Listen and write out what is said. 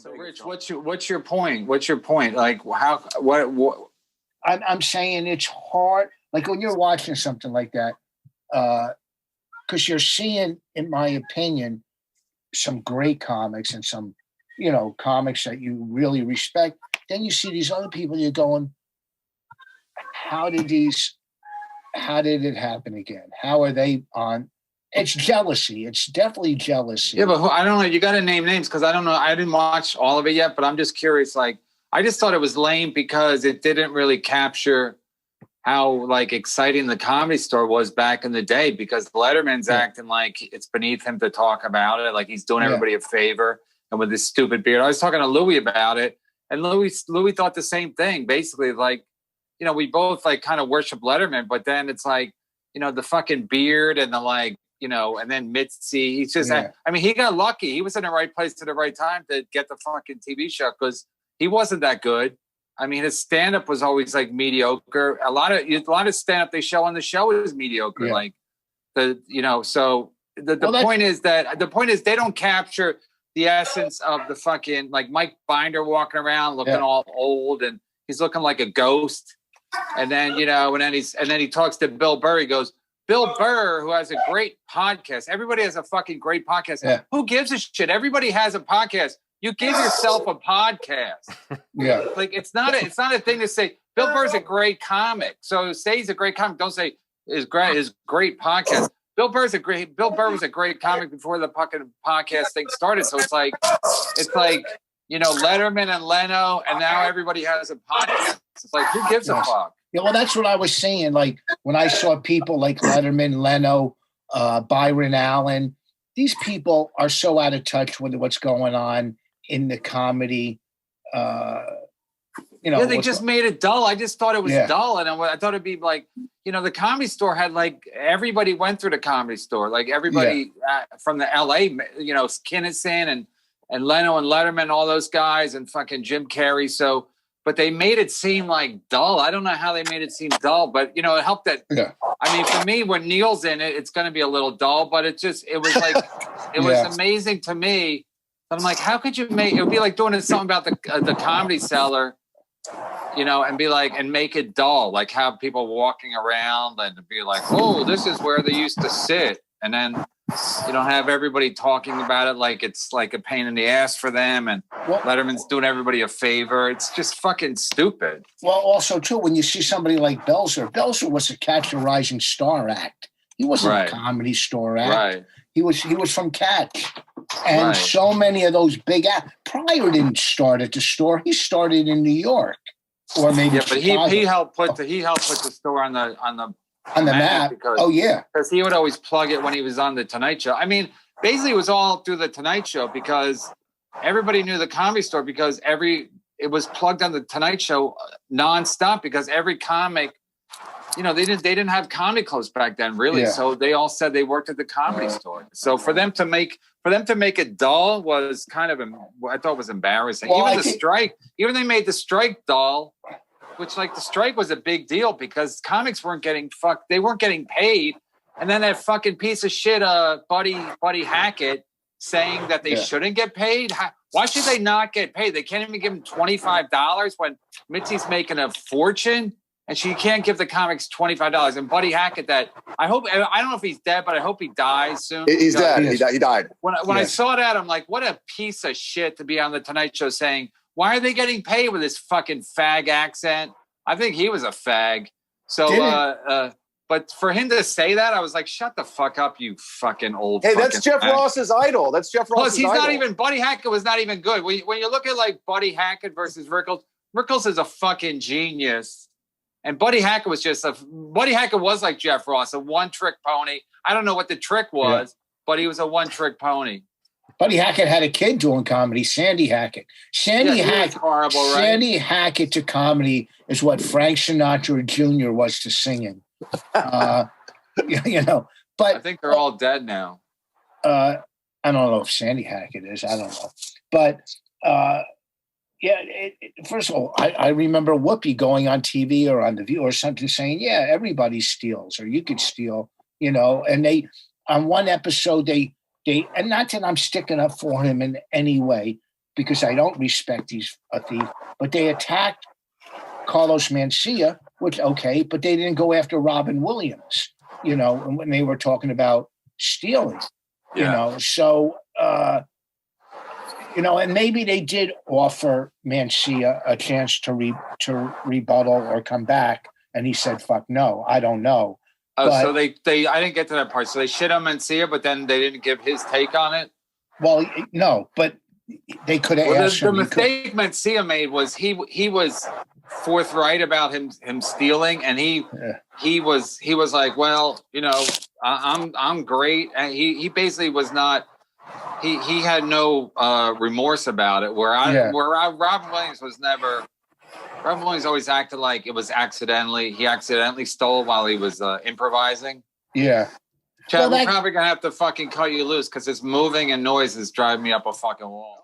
So, Rich, what's your point? What's your point? Like, what? I'm saying it's hard. Like when you're watching something like that, because you're seeing, in my opinion, some great comics and some, comics that you really respect. Then you see these other people, you're going, how did it happen again? How are they on? It's jealousy. It's definitely jealousy. Yeah, but I don't know. You got to name names because I don't know. I didn't watch all of it yet, but I'm just curious. Like, I just thought it was lame because it didn't really capture how like exciting the Comedy Store was back in the day, because Letterman's acting like it's beneath him to talk about it. Like he's doing everybody a favor. And with this stupid beard, I was talking to Louie about it, and Louie thought the same thing. Basically, like, we both like kind of worship Letterman, but then it's like, the fucking beard and the like, and then Mitzi, he's just, I mean, he got lucky. He was in the right place at the right time to get the fucking TV show because he wasn't that good. I mean, his stand-up was always like mediocre. A lot of stand-up they show on the show is mediocre. Yeah. Like so the point is they don't capture the essence of the fucking, like Mike Binder walking around looking all old and he's looking like a ghost. And then, and then he talks to Bill Burr. He goes, Bill Burr, who has a great podcast. Everybody has a fucking great podcast. Yeah. Who gives a shit? Everybody has a podcast. You give yourself a podcast. Yeah. Like it's not a thing to say Bill Burr's a great comic. So say he's a great comic. Don't say his great podcast. Bill Burr was a great comic before the fucking podcast thing started. So it's like Letterman and Leno, and now everybody has a podcast. It's like, who gives a fuck? Yeah, well, that's what I was saying. Like when I saw people like Letterman, Leno, Byron Allen, these people are so out of touch with what's going on in the comedy. They just made it dull. I just thought it was dull, and I thought it'd be like, the Comedy Store had like everybody went through the Comedy Store, like everybody from the LA, Kinnison and Leno and Letterman, all those guys, and fucking Jim Carrey. So, but they made it seem like dull. I don't know how they made it seem dull, but it helped that. Yeah. I mean, for me, when Neil's in it, it's going to be a little dull, but it was like, it was amazing to me. But I'm like, how could you make it? Would be like doing something about the Comedy Cellar, and be like, and make it dull, like have people walking around and be like, oh, this is where they used to sit. And then you don't have everybody talking about it like it's like a pain in the ass for them, and Letterman's doing everybody a favor. It's just fucking stupid. Well, also too, when you see somebody like Belzer was a Catch a Rising Star act. He wasn't a Comedy Store act. Right. He was from Catch. And so many of those big acts. Pryor didn't start at the store. He started in New York, or maybe but he helped put the store on the map. Because he would always plug it when he was on the Tonight Show. I mean, basically, it was all through the Tonight Show because everybody knew the Comedy Store because it was plugged on the Tonight Show nonstop because every comic. They didn't have comedy clubs back then, really. Yeah. So they all said they worked at the Comedy Store. So for them to make it dull was kind of, I thought was embarrassing. Well, even they made the strike dull, which like the strike was a big deal because comics weren't getting fucked. They weren't getting paid. And then that fucking piece of shit, Buddy Hackett saying that they shouldn't get paid. Why should they not get paid? They can't even give him $25 when Mitzi's making a fortune. And she can't give the comics $25. And Buddy Hackett, I don't know if he's dead, but I hope he dies soon. He's dead. He died. When I saw that, I'm like, what a piece of shit to be on the Tonight Show saying, why are they getting paid with this fucking fag accent? I think he was a fag. So, but for him to say that, I was like, shut the fuck up, you fucking old. Hey, that's Jeff Ross's idol. Plus, he's not even, Buddy Hackett was not even good. When you look at like Buddy Hackett versus Rickles is a fucking genius. And Buddy Hackett was like Jeff Ross, a one-trick pony. I don't know what the trick was, but he was a one-trick pony. Buddy Hackett had a kid doing comedy, Sandy Hackett. Sandy Hackett to comedy is what Frank Sinatra Jr. was to singing. But I think they're all dead now. I don't know if Sandy Hackett is. I don't know. But first of all, I remember Whoopi going on TV or on The View or something saying, everybody steals or you could steal, and they, on one episode, they, and not that I'm sticking up for him in any way, because I don't respect he's a thief. But they attacked Carlos Mencia, which, okay, but they didn't go after Robin Williams, you know, when they were talking about stealing, you know. So, you know, and maybe they did offer Mencia a chance to rebuttal or come back, and he said, "Fuck no, I don't know." Oh, but, so they I didn't get to that part. So they shit on Mencia, but then they didn't give his take on it. Well, no, but they could have asked him. The mistake Mencia made was he was forthright about him stealing, and he was like, well, you know, I'm great, and he basically was not. He had no remorse about it. Robin Williams was never. Robin Williams always acted like it was accidentally. He accidentally stole while he was improvising. Yeah. Chad, we're probably gonna have to fucking cut you loose because this moving and noise is driving me up a fucking wall.